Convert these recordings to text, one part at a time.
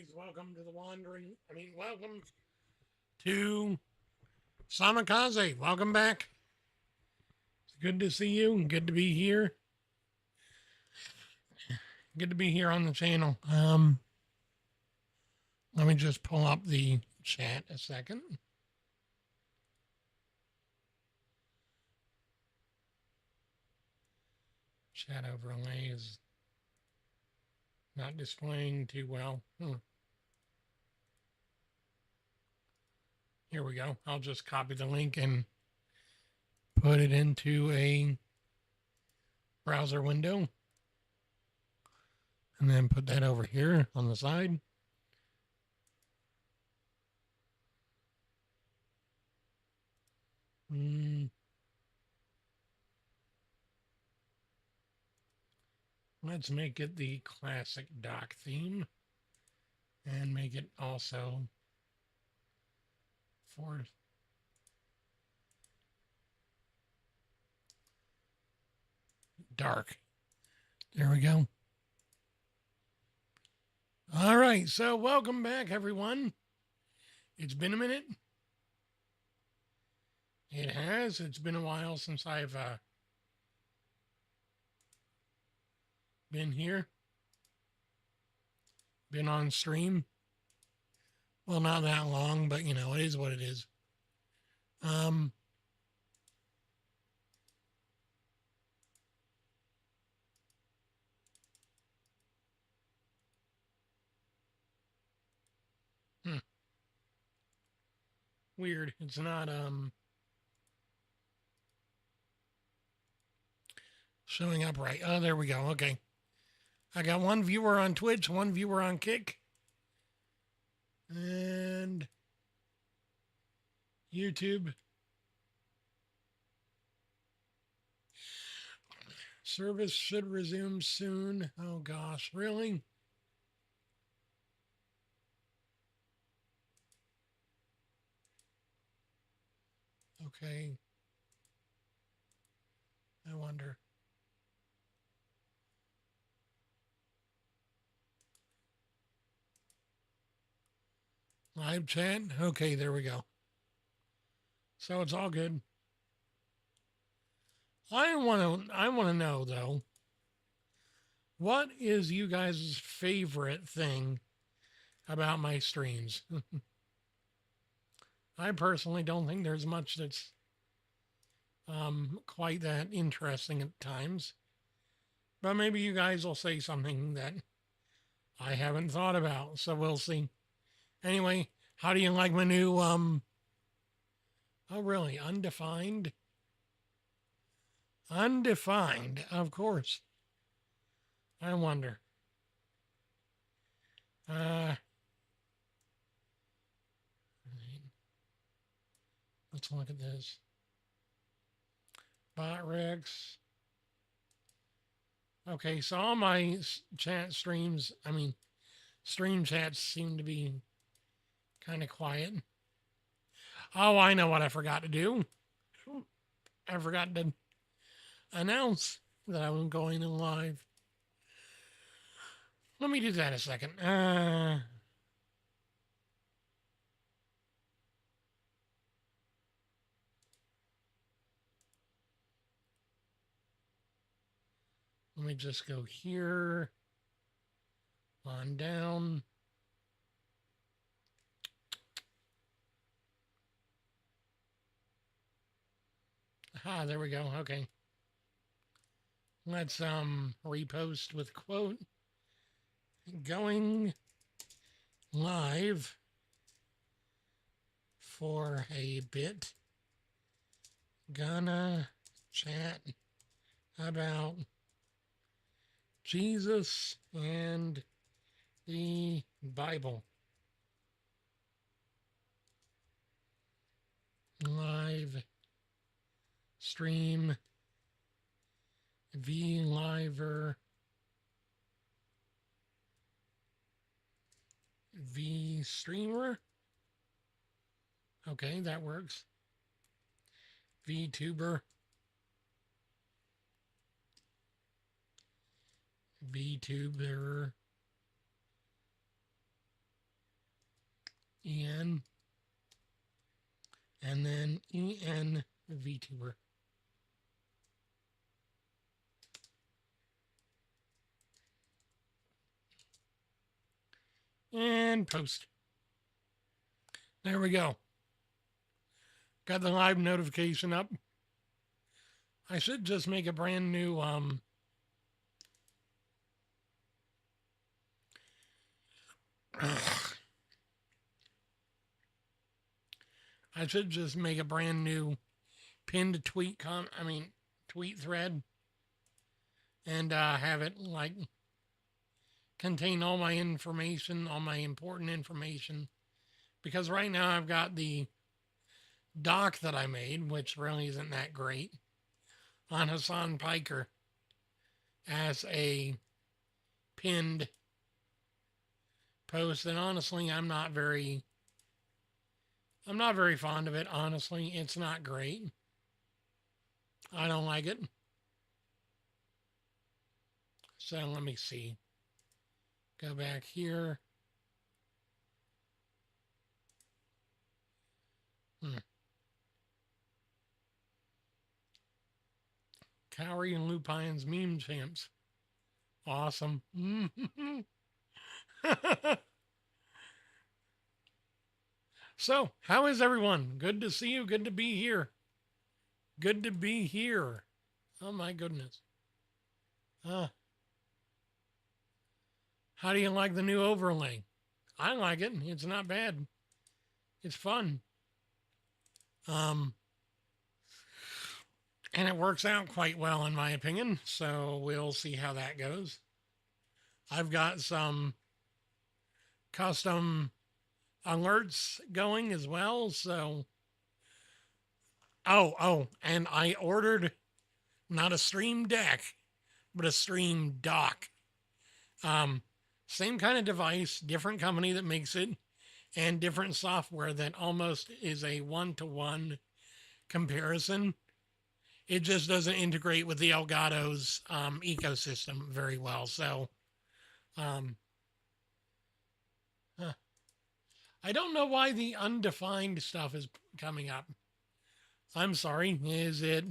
guys. Welcome to the welcome to SamaKaze. Welcome back. It's good to see you. Good to be here. Good to be here on the channel. Let me just pull up the chat a second. Chat overlay is not displaying too well. Here we go. I'll just copy the link and put it into a browser window. And then put that over here on the side. Let's make it the classic dock theme and make it also for dark. There we go. All right, so welcome back, everyone. It's been a minute. It has. It's been a while since I've been here. Been on stream. Well, not that long, but you know, it is what it is. Weird. It's not showing up right. Oh, there we go. Okay. I got one viewer on Twitch, one viewer on Kick, and YouTube. Service should resume soon. Oh gosh, really? Okay. I wonder. Live chat? Okay, there we go. So it's all good. I want to know though, what is you guys' favorite thing about my streams? I personally don't think there's much that's quite that interesting at times. But maybe you guys will say something that I haven't thought about, so we'll see. Anyway, how do you like my new oh really, undefined? Undefined, of course. I wonder. Let's look at this. Bot Rex. Okay, so all my chat streams, stream chats seem to be kind of quiet. Oh, I know what I forgot to do. I forgot to announce that I was going live. Let me do that in a second. Let me just go here, on down. Ah, there we go. Okay. Let's repost with quote. Going live for a bit. Gonna chat about Jesus and the Bible. Live stream VLiver VStreamer. Okay, that works. VTuber. VTuber. EN, and then EN VTuber. And post. There we go. Got the live notification up. I should just make a brand new I should just make a brand new pinned tweet tweet thread, and have it like contain all my information, all my important information, because right now I've got the doc that I made, which really isn't that great, on Hassan Piker as a pinned post, and honestly I'm not very fond of it. Honestly, it's not great. I don't like it. So let me see. Go back here. Cowrie and Lupine's meme champs. Awesome. So, how is everyone? Good to see you. Good to be here. Good to be here. Oh my goodness. How do you like the new overlay? I like it. It's not bad. It's fun. And it works out quite well in my opinion. So we'll see how that goes. I've got some custom alerts going as well. So, and I ordered not a Stream Deck, but a Stream Dock. Same kind of device, different company that makes it, and different software that almost is a one-to-one comparison. It just doesn't integrate with the Elgato's ecosystem very well. So, I don't know why the undefined stuff is coming up. I'm sorry. Is it?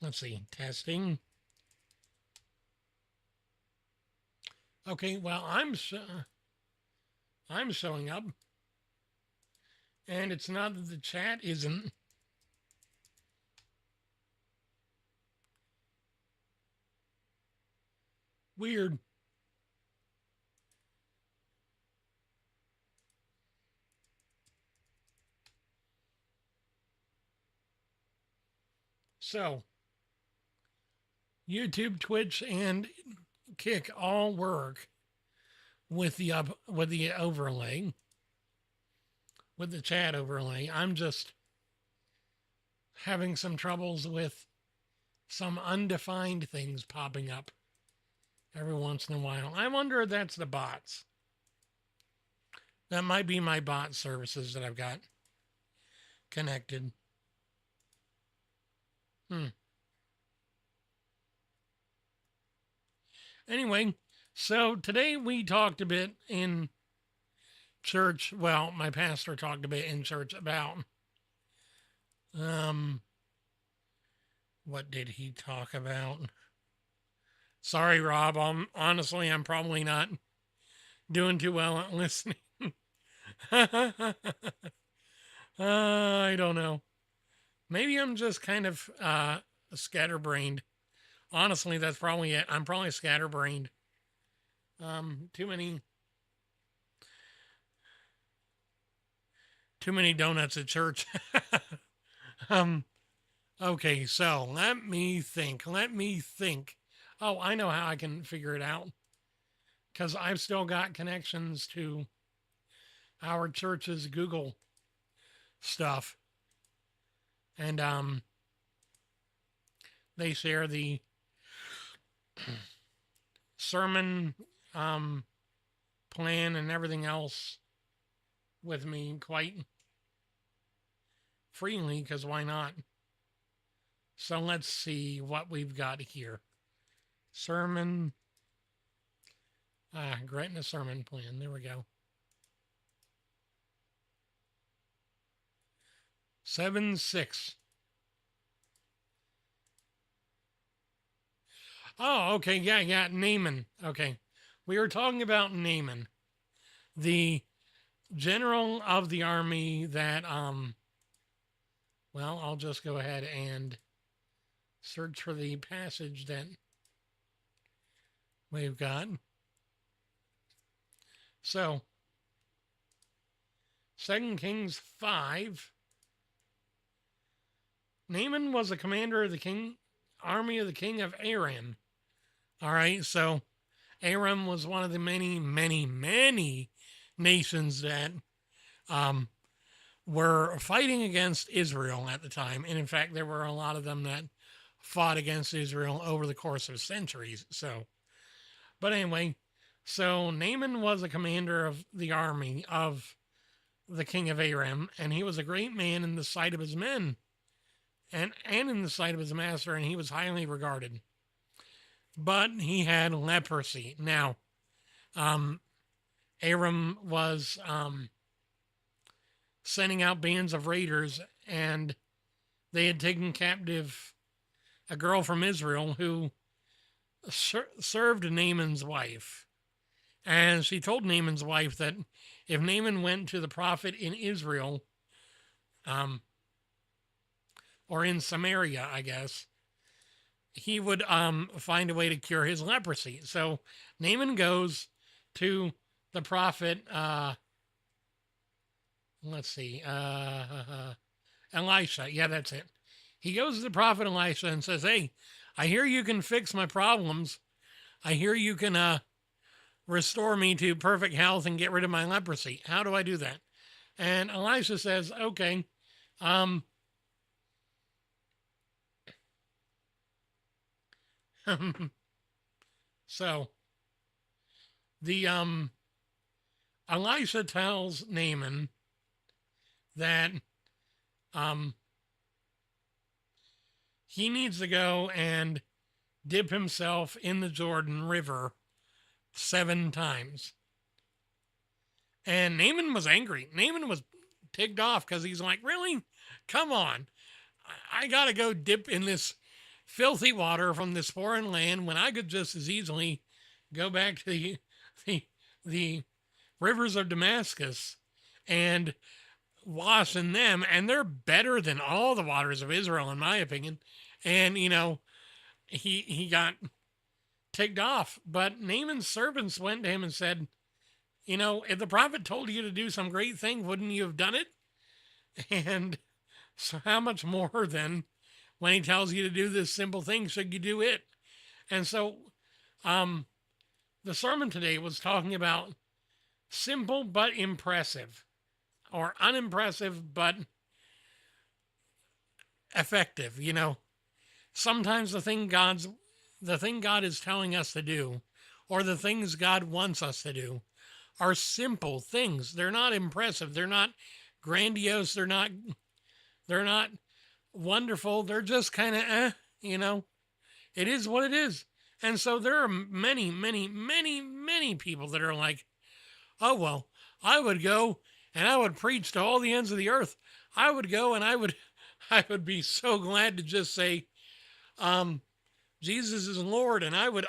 Let's see. Testing. Okay. Well, I'm showing up, and it's not that the chat isn't. Weird. So, YouTube, Twitch, and Kick all work with the overlay, with the chat overlay. I'm just having some troubles with some undefined things popping up every once in a while. I wonder if that's the bots. That might be my bot services that I've got connected. Anyway, so today we talked a bit in church. Well, my pastor talked a bit in church about, what did he talk about? Sorry, Rob. Honestly, I'm probably not doing too well at listening. I don't know. Maybe I'm just kind of scatterbrained. Honestly, that's probably it. I'm probably scatterbrained. Too many donuts at church. Okay, so let me think. Oh, I know how I can figure it out. Because I've still got connections to our church's Google stuff. And they share the sermon plan and everything else with me quite freely, because why not? So let's see what we've got here. Sermon, Gretna sermon plan. There we go. 7-6. Oh, okay. Yeah. Naaman. Okay. We were talking about Naaman, the general of the army that, well, I'll just go ahead and search for the passage that we've got. So, 2 Kings 5. Naaman was a commander of the army of the king of Aram. All right, so Aram was one of the many nations that were fighting against Israel at the time. And in fact, there were a lot of them that fought against Israel over the course of centuries. So, but anyway, so Naaman was a commander of the army of the king of Aram, and he was a great man in the sight of his men and in the sight of his master, and he was highly regarded. But he had leprosy. Now, Aram was sending out bands of raiders, and they had taken captive a girl from Israel who served Naaman's wife. And she told Naaman's wife that if Naaman went to the prophet in Israel, or in Samaria, I guess, he would find a way to cure his leprosy. So Naaman goes to the prophet, Elisha. Yeah, that's it. He goes to the prophet Elisha and says, hey, I hear you can fix my problems. I hear you can restore me to perfect health and get rid of my leprosy. How do I do that? And Elisha says, okay, so the Elisha tells Naaman that he needs to go and dip himself in the Jordan River 7 times. And Naaman was angry. Naaman was ticked off because he's like, really? Come on. I got to go dip in this filthy water from this foreign land when I could just as easily go back to the rivers of Damascus and wash in them. And they're better than all the waters of Israel, in my opinion. And, he got ticked off. But Naaman's servants went to him and said, if the prophet told you to do some great thing, wouldn't you have done it? And so how much more then when he tells you to do this simple thing, should you do it? And so the sermon today was talking about simple but impressive, or unimpressive but effective. Sometimes the thing God is telling us to do, or the things God wants us to do, are simple things. They're not impressive. They're not grandiose. They're not wonderful. They're just kind of, it is what it is. And so there are many people that are like, oh, well, I would go and I would preach to all the ends of the earth. I would go and I would be so glad to just say, Jesus is Lord. And I would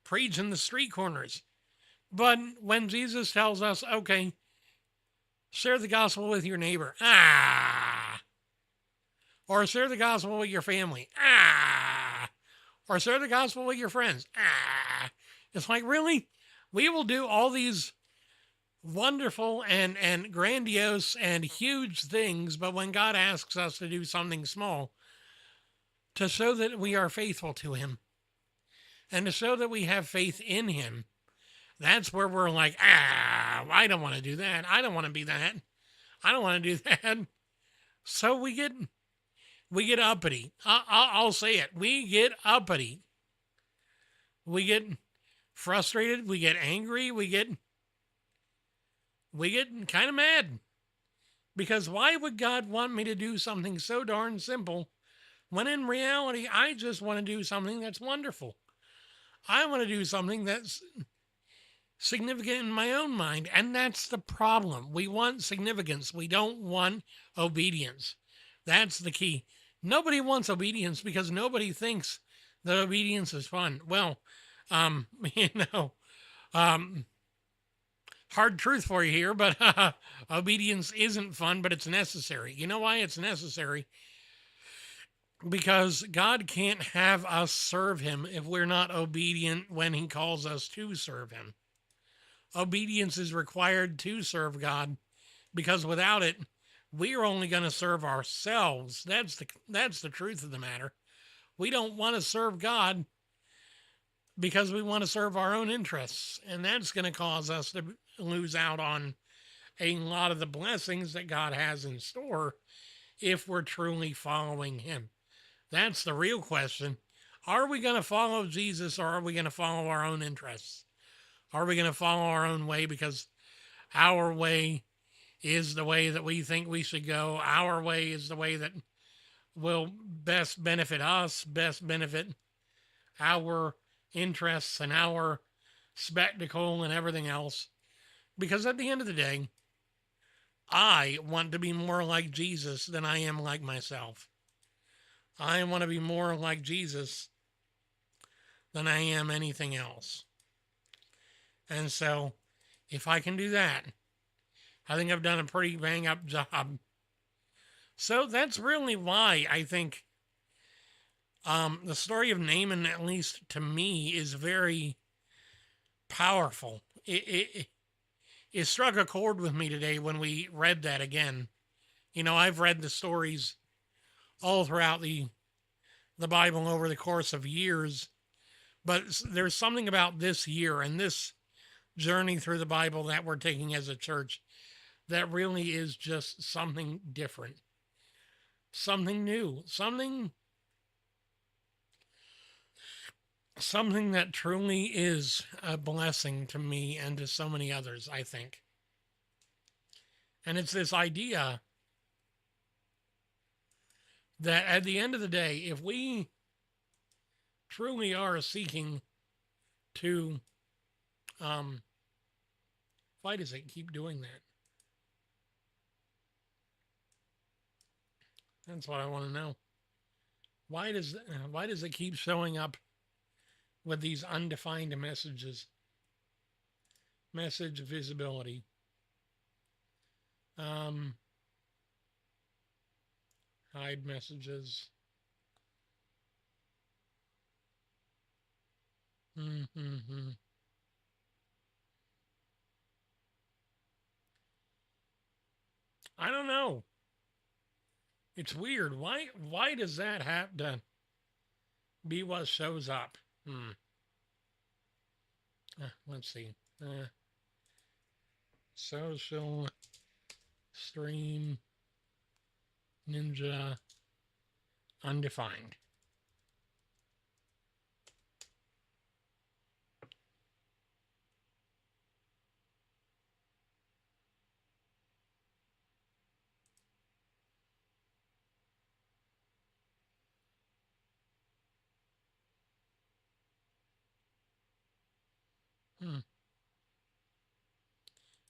preach in the street corners. But when Jesus tells us, okay, share the gospel with your neighbor. Or share the gospel with your family. Or share the gospel with your friends. It's like, really? We will do all these wonderful and grandiose and huge things, but when God asks us to do something small, to show that we are faithful to him, and to show that we have faith in him, that's where we're like, I don't want to do that. I don't want to be that. I don't want to do that. So we get uppity. I'll say it. We get uppity. We get frustrated. We get angry. We get kind of mad. Because why would God want me to do something so darn simple when in reality I just want to do something that's wonderful? I want to do something that's significant in my own mind. And that's the problem. We want significance, we don't want obedience. That's the key. Nobody wants obedience because nobody thinks that obedience is fun. Well, you know, um, hard truth for you here, but obedience isn't fun, but it's necessary. You know why it's necessary? Because God can't have us serve him if we're not obedient when he calls us to serve him. Obedience is required to serve God because without it, we're only going to serve ourselves. That's the truth of the matter. We don't want to serve God because we want to serve our own interests, and that's going to cause us to lose out on a lot of the blessings that God has in store if we're truly following him. That's the real question. Are we going to follow Jesus, or are we going to follow our own interests? Are we going to follow our own way because our way is the way that we think we should go? Our way is the way that will best benefit us, best benefit our interests and our spectacle and everything else? Because at the end of the day, I want to be more like Jesus than I am like myself. I want to be more like Jesus than I am anything else. And so, if I can do that, I think I've done a pretty bang up job. So that's really why I think the story of Naaman, at least to me, is very powerful. It struck a chord with me today when we read that again. You know, I've read the stories all throughout the Bible over the course of years, but there's something about this year and this journey through the Bible that we're taking as a church that really is just something different, something new, something that truly is a blessing to me and to so many others, I think. And it's this idea that at the end of the day, if we truly are seeking to, why does it keep doing that? That's what I want to know. Why does it keep showing up with these undefined messages? Message visibility. Hide messages. I don't know. It's weird. Why does that have to be what shows up? Let's see. Social stream ninja undefined.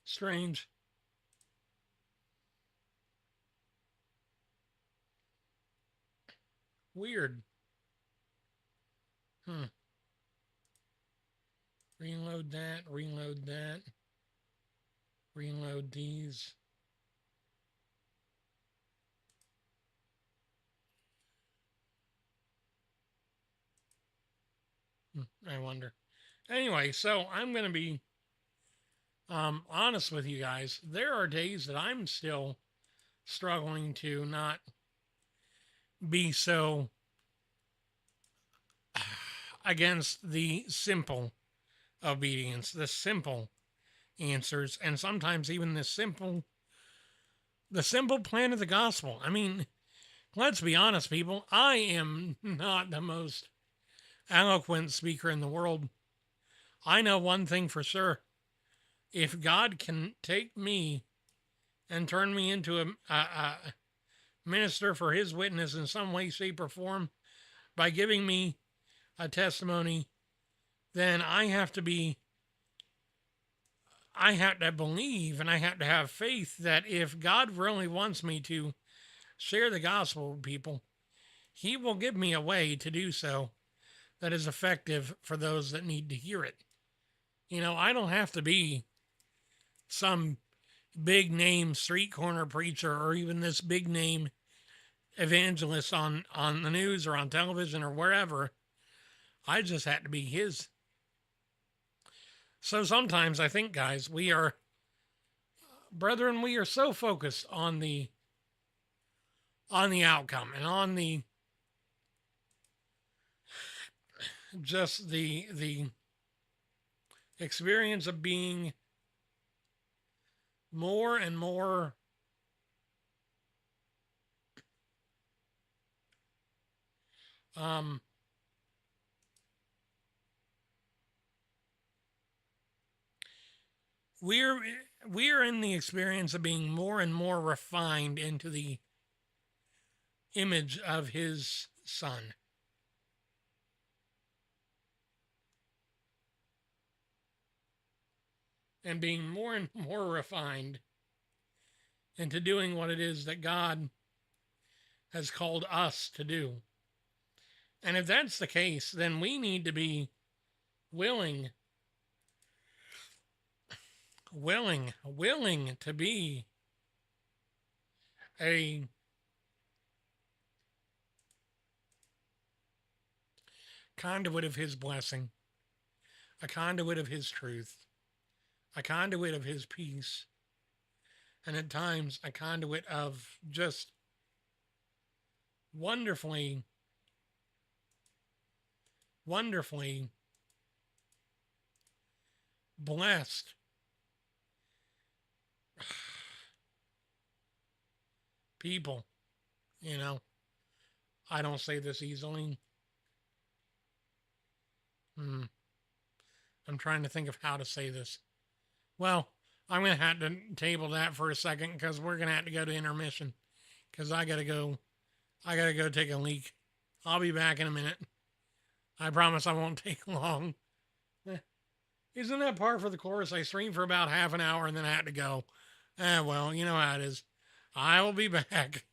Strange. Weird. Reload that, reload that, reload these. I wonder. Anyway, so I'm going to be honest with you guys. There are days that I'm still struggling to not be so against the simple obedience, the simple answers, and sometimes even the simple plan of the gospel. I mean, let's be honest, people. I am not the most eloquent speaker in the world. I know one thing for sure. If God can take me and turn me into a minister for his witness in some way, shape, or form by giving me a testimony, then I have to be I have to believe and I have to have faith that if God really wants me to share the gospel with people, He will give me a way to do so that is effective for those that need to hear it. You know, I don't have to be some big name street corner preacher or even this big name evangelist on the news or on television or wherever. I just had to be His. So sometimes I think, guys, brethren, we are so focused on the outcome and on the just the experience of being more and more we're in the experience of being more and more refined into the image of His Son. And being more and more refined into doing what it is that God has called us to do. And if that's the case, then we need to be willing to be a conduit of His blessing, a conduit of His truth, a conduit of His peace, and at times a conduit of just wonderfully blessed people. You know, I don't say this easily. I'm trying to think of how to say this. Well, I'm going to have to table that for a second because we're going to have to go to intermission because I got to go take a leak. I'll be back in a minute. I promise I won't take long. Isn't that par for the course? I streamed for about half an hour and then I had to go. Well, you know how it is. I will be back.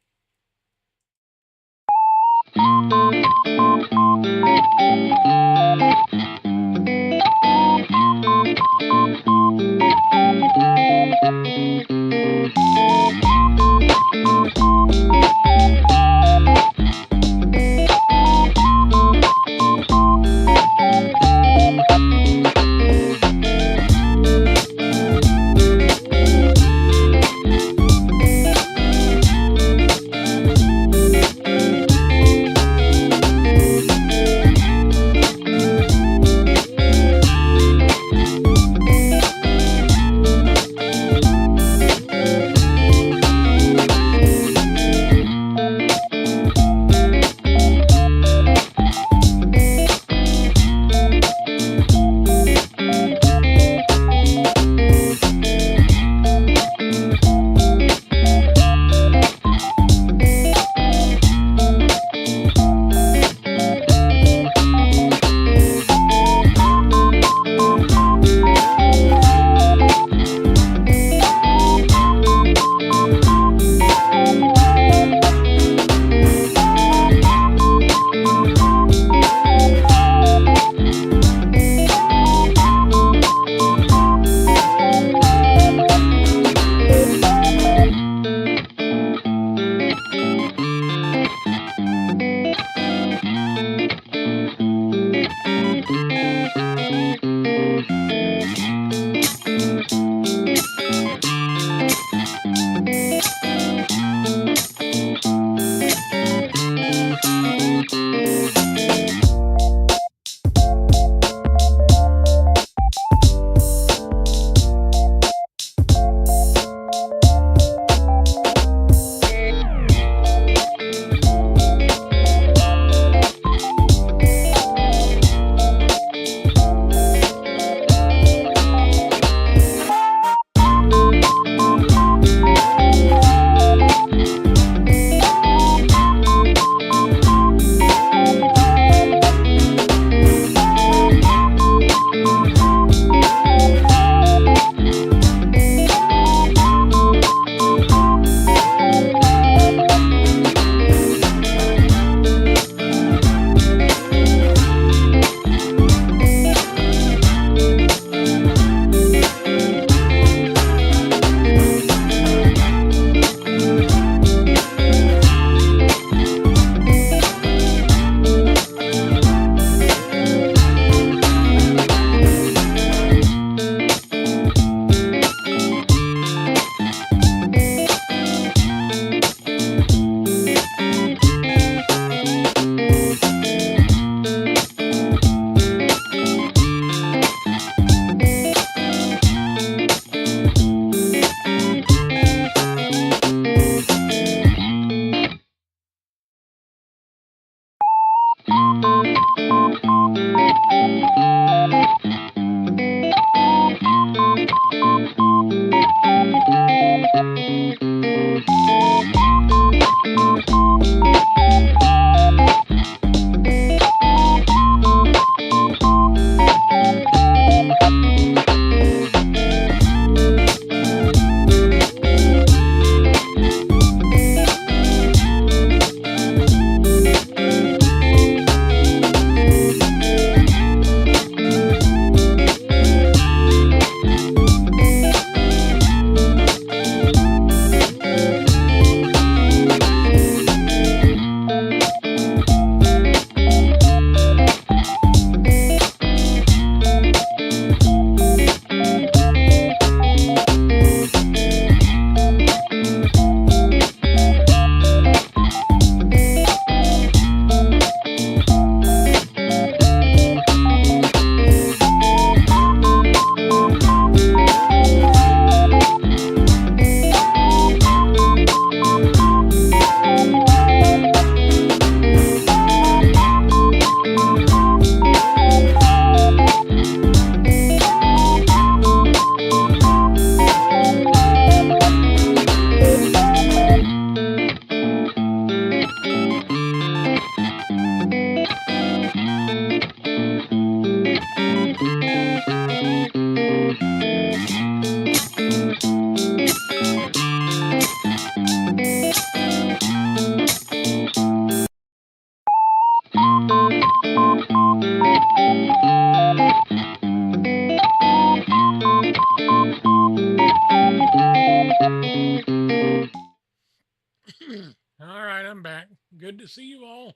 to see you all.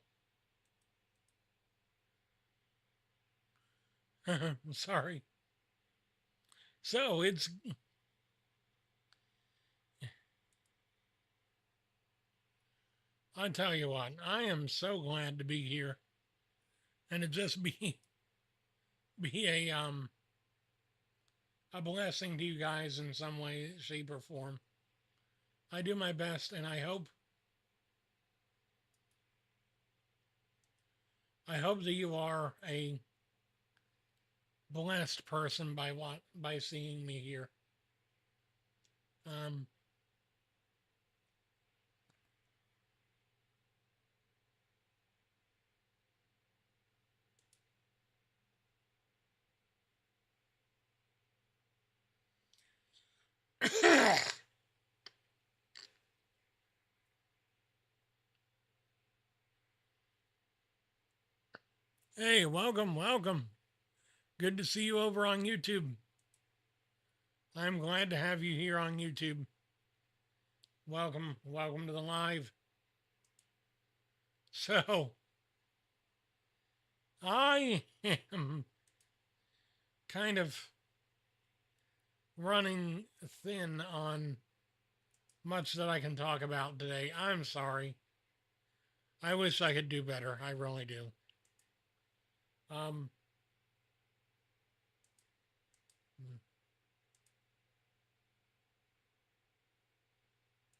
Sorry. So I tell you what, I am so glad to be here and to just be a blessing to you guys in some way, shape, or form. I do my best, and I hope that you are a blessed person by seeing me here. Um, hey, welcome, welcome. Good to see you over on YouTube. I'm glad to have you here on YouTube. Welcome, welcome to the live. So, I am kind of running thin on much that I can talk about today. I'm sorry. I wish I could do better. I really do. Um,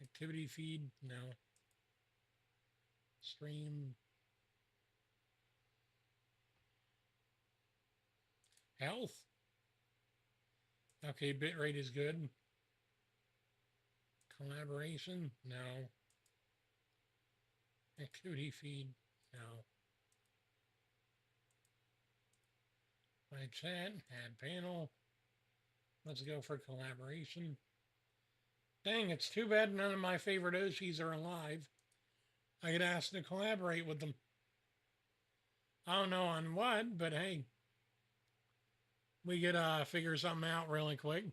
activity feed, no. Stream. Health. Okay, bitrate is good. Collaboration, no. Activity feed, no. My chat, add panel. Let's go for collaboration. Dang, it's too bad none of my favorite Oshis are alive. I get asked to collaborate with them. I don't know on what, but hey, we could figure something out really quick.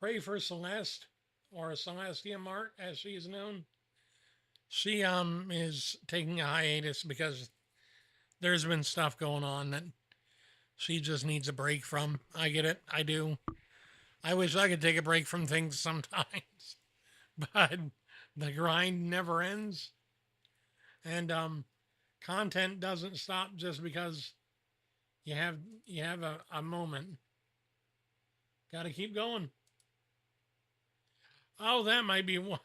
Pray for Celeste, or Celestia Mart, as she is known. She is taking a hiatus because there's been stuff going on that she just needs a break from. I get it. I do. I wish I could take a break from things sometimes, but the grind never ends. And content doesn't stop just because you have a moment. Got to keep going. Oh, that might be why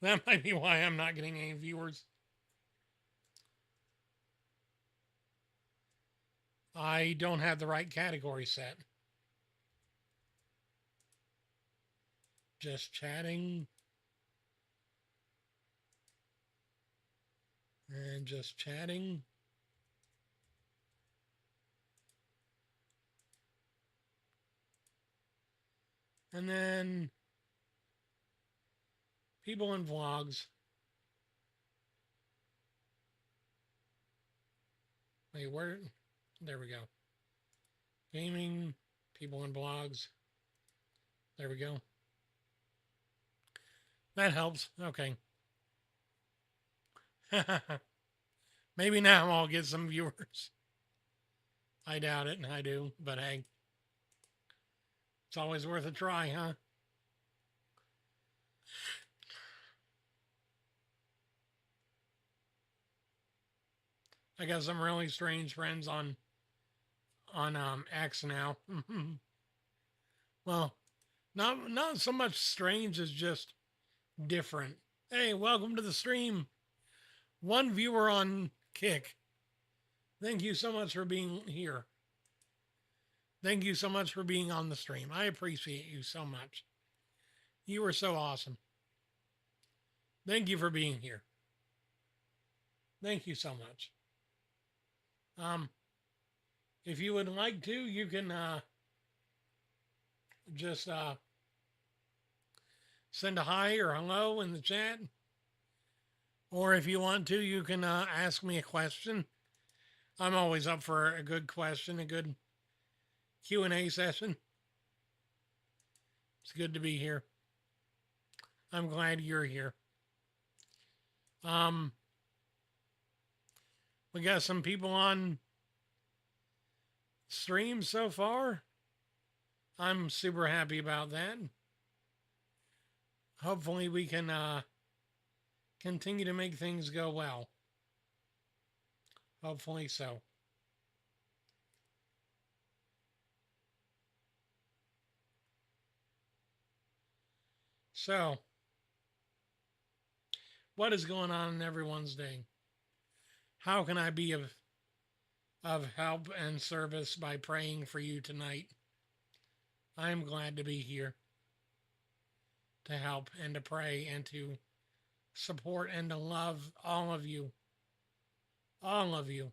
that might be why I'm not getting any viewers. I don't have the right category set. Just chatting. And just chatting. And then people in vlogs. Wait, where? There we go. Gaming, people in blogs. There we go. That helps. Okay. Maybe now I'll get some viewers. I doubt it, and I do, but hey. It's always worth a try, huh? I got some really strange friends on X now. Well, not so much strange as just different. Hey, welcome to the stream. One viewer on Kick. Thank you so much for being here. Thank you so much for being on the stream. I appreciate you so much. You were so awesome. Thank you for being here. Thank you so much. If you would like to, you can just send a hi or hello in the chat. Or if you want to, you can ask me a question. I'm always up for a good question, a good Q&A session. It's good to be here. I'm glad you're here. Um, we got some people on stream so far. I'm super happy about that. Hopefully we can continue to make things go well. Hopefully so. So, what is going on in everyone's day? How can I be of help and service by praying for you tonight? I am glad to be here to help and to pray and to support and to love all of you. All of you.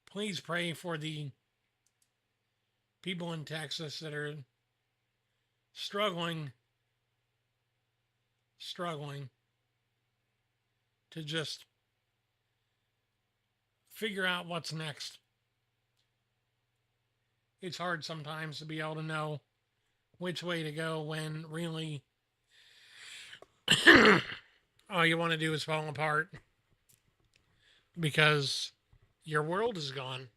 Please pray for the people in Texas that are struggling to just figure out what's next. It's hard sometimes to be able to know which way to go when really all you want to do is fall apart because your world is gone.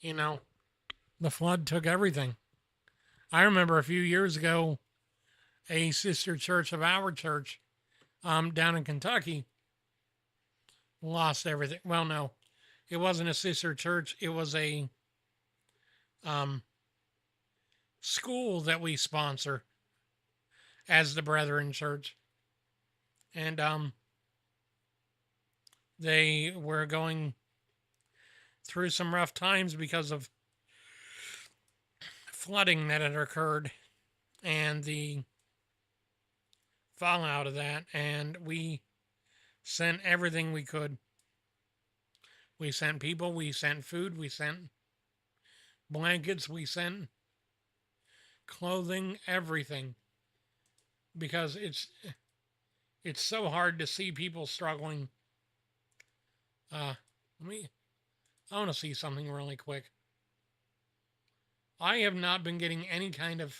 You know, the flood took everything. I remember a few years ago, a sister church of our church down in Kentucky lost everything. Well, no, it wasn't a sister church. It was a school that we sponsor as the Brethren Church. And they were going through some rough times because of flooding that had occurred and the fallout of that. And we sent everything we could. We sent people, we sent food, we sent blankets, we sent clothing, everything. Because it's so hard to see people struggling. I want to see something really quick. I have not been getting any kind of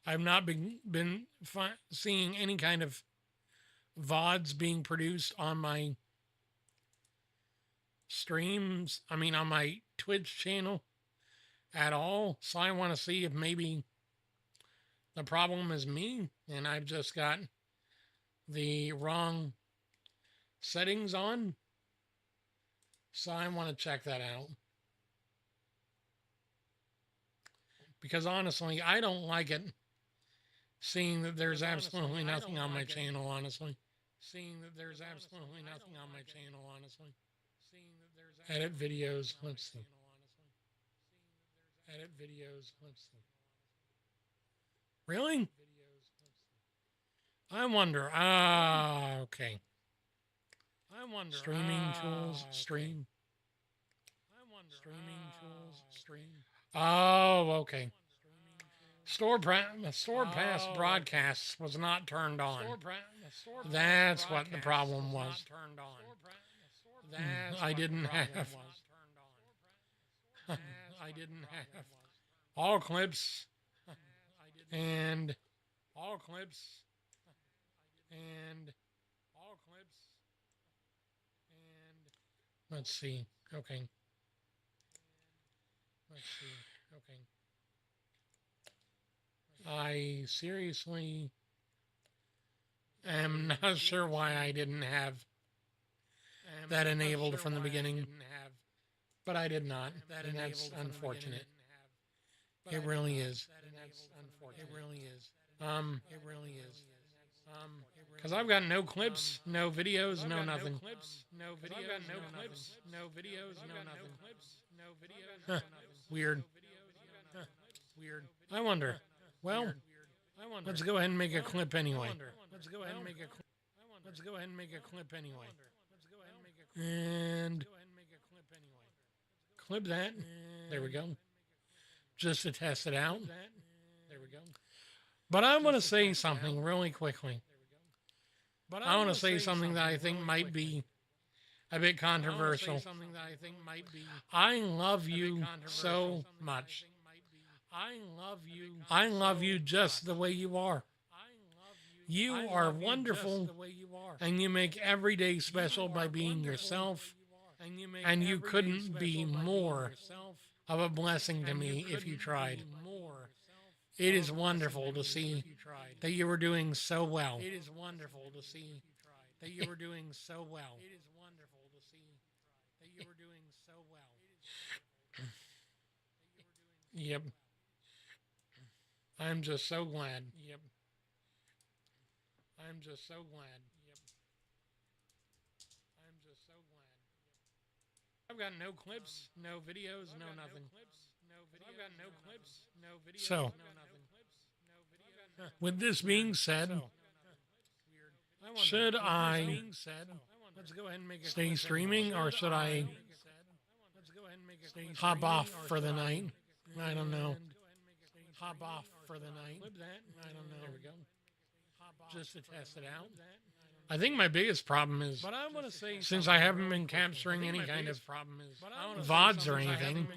I've not been seeing any kind of VODs being produced on my streams. I mean, on my Twitch channel at all. So I want to see if maybe the problem is me and I've just got the wrong settings on. So I want to check that out. Because honestly, I don't like it seeing that there's absolutely nothing on my channel, honestly. Seeing that there's absolutely nothing on my channel, honestly. Edit videos, let's see. Edit videos, let's see. Really? I wonder. Okay. I wonder. Streaming tools, stream. I wonder. Streaming tools, stream. Oh, okay. Store pass broadcasts was not turned on. That's what the problem was. I didn't have. I didn't have all clips and all clips and all clips and let's see. Okay. Let's see. Okay. I seriously am not sure why I didn't have that enabled from the beginning, but I did not, and that's unfortunate. It really is. It really is. It really is. Because I've got no clips, no videos, no nothing. I've got no clips, no videos, no nothing. Huh. Weird. Huh. Weird. I wonder. Well, let's go ahead and make a clip anyway. Let's go ahead and make a clip. Let's go ahead and make a clip anyway. And clip that. There we go. Just to test it out. There we go. But I want to say something really quickly. I want to say something that I think might be a bit controversial. I love you so much. I love you just the way you are. You are wonderful, and you make every day special by being yourself, and you couldn't be more of a blessing to me if you tried. It is wonderful to see that you were doing so well. It is wonderful to see that you were doing so well. It is wonderful to see that you were doing so well. Yep. I'm just so glad. Yep. I'm just so glad. Yep. I'm just so glad. I've got no clips, no videos, no nothing. I've got no clips, no videos, so, with this being said, should I stay streaming or should I hop off for the night? I don't know. Hop off for the night. I don't know. There we go. Just to test it out. I think my biggest problem is, since I haven't been capturing any kind of VODs or anything,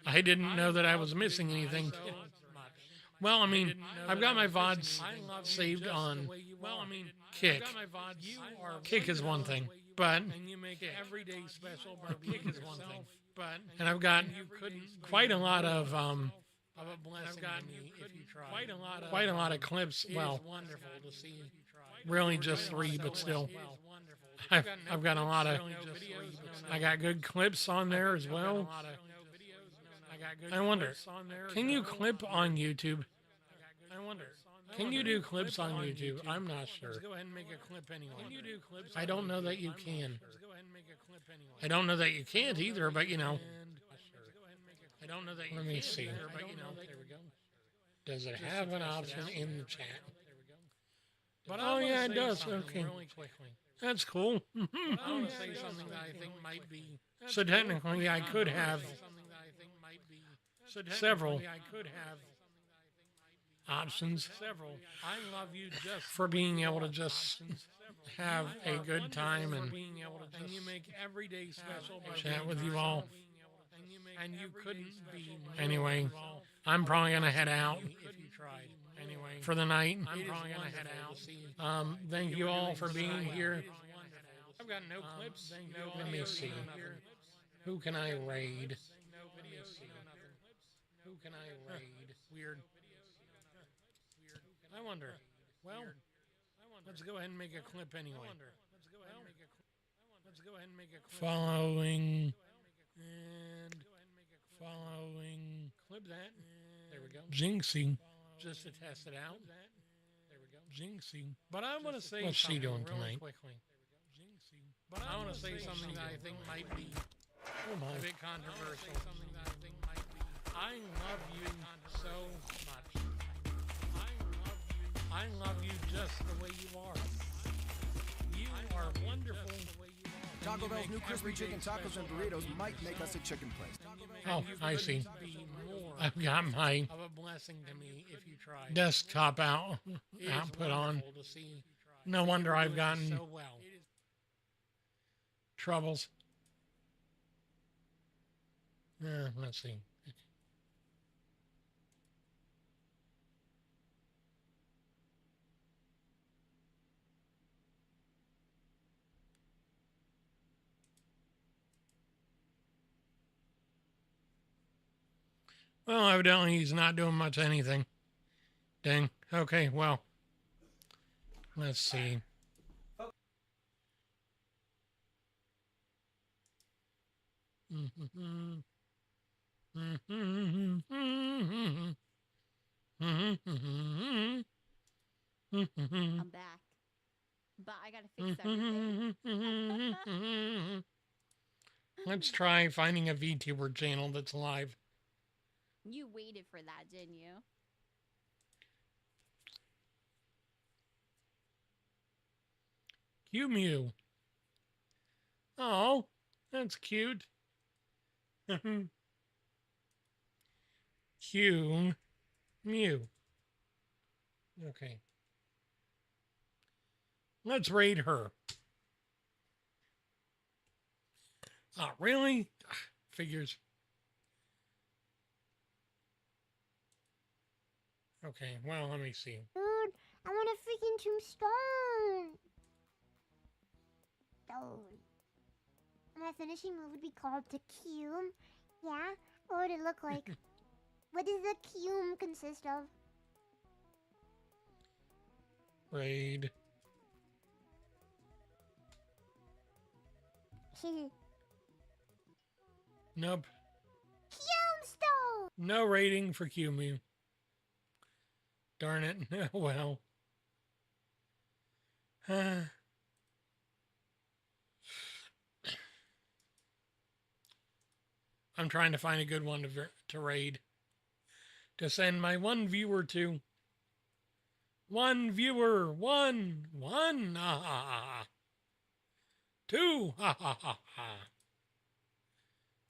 I didn't know that I was missing anything. Well, I mean, I've got my VODs saved on Kick. Kick is one thing, but and I've got quite a lot of quite a lot of clips. Well, really just 3, but still, I've got a lot of. I got good clips on there as well. I wonder, can you clip on YouTube? Can you do clips on YouTube? I'm not sure. I don't know that you can. I don't know that you can't either, but you know. Let me see. Does it have an option in the chat? Oh yeah, it does. Okay. That's cool. So technically I could have several options for being able to just have a good time and chat with you all. Anyway, I'm probably gonna head out for the night. Thank you all for being here. Let me see. Who can I raid? Who can I raid? Weird. I wonder. Well, let's go ahead and make a clip anyway. Following. And following. Clip that. There we go. Jinxie. Just to test it out. There we go. Jinxie. But I want to say, what's she doing tonight? But I want to say something that I think might be a bit controversial. I love you so much. I love you just the way you are. You are wonderful. Taco Bell's new crispy chicken tacos and burritos might make us a chicken place. Oh, I see. I've got my desktop output on. No wonder I've gotten troubles. Let's see. Well, evidently he's not doing much anything. Dang. Okay, well. Let's see. I'm back. But I gotta fix everything. Let's try finding a VTuber channel that's live. You waited for that, didn't you? Mew. Oh, that's cute. Mew. Okay. Let's raid her. Oh, really? Figures. Okay, well, let me see. Dude, I want a freaking tombstone. Stone. My finishing move would be called to cume. Yeah? What would it look like? What does the cume consist of? Raid. Nope. Cumestone! No rating for Qmu. Darn it. Well. I'm trying to find a good one to raid. To send my one viewer to. One viewer. One. Ha ha ha. Two. Ha ha ha ha.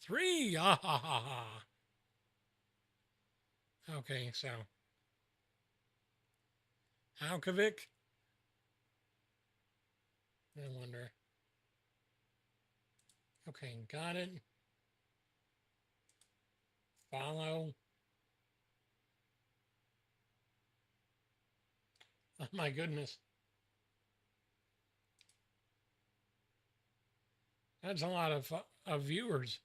Three. Ha ha ha ha. Okay, so. Alkovic? I wonder. Okay, got it. Follow. Oh my goodness. That's a lot of viewers.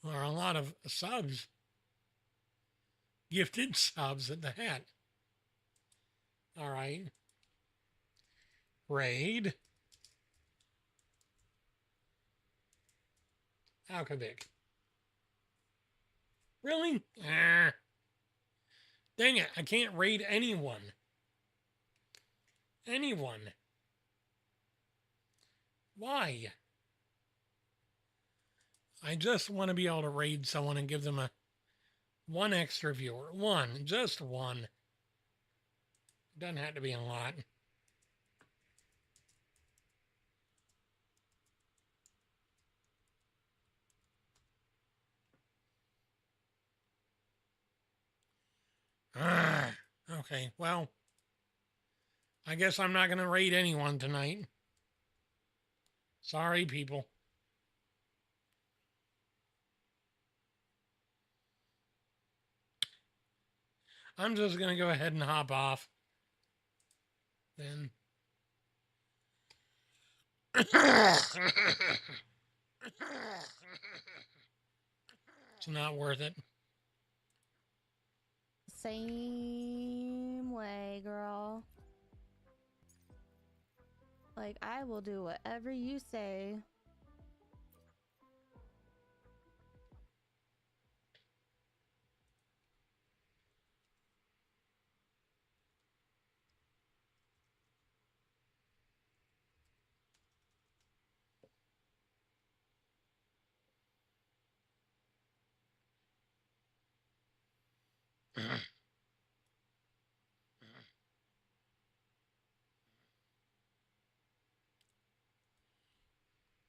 Or a lot of subs. Gifted subs at the hat. All right. Raid. Alkovic. Really? Dang it, I can't raid anyone. Anyone. Why? I just want to be able to raid someone and give them one extra viewer. One. Just one. Doesn't have to be a lot. Okay, well, I guess I'm not going to raid anyone tonight. Sorry, people. I'm just going to go ahead and hop off. Then. It's not worth it. Same way, girl. Like, I will do whatever you say.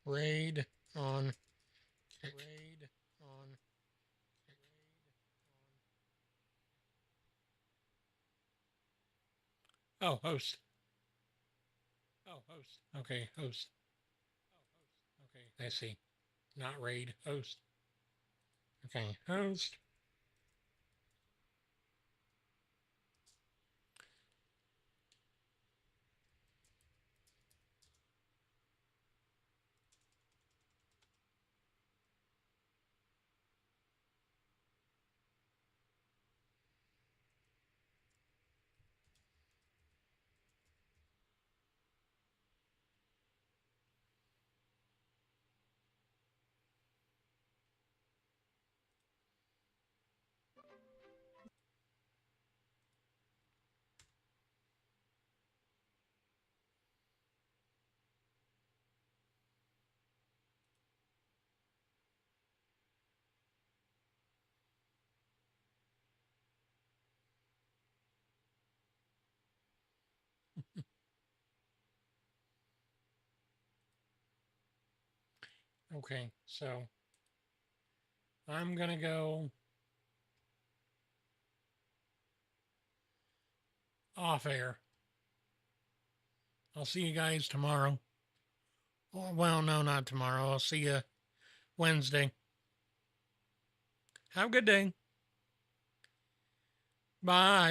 Raid on. Raid on. Oh, host. Oh, host. Okay, host. Okay, I see. Not raid, host. Okay, host. Okay, so I'm gonna go off air. I'll see you guys tomorrow. Well, no, not tomorrow. I'll see you Wednesday. Have a good day. Bye.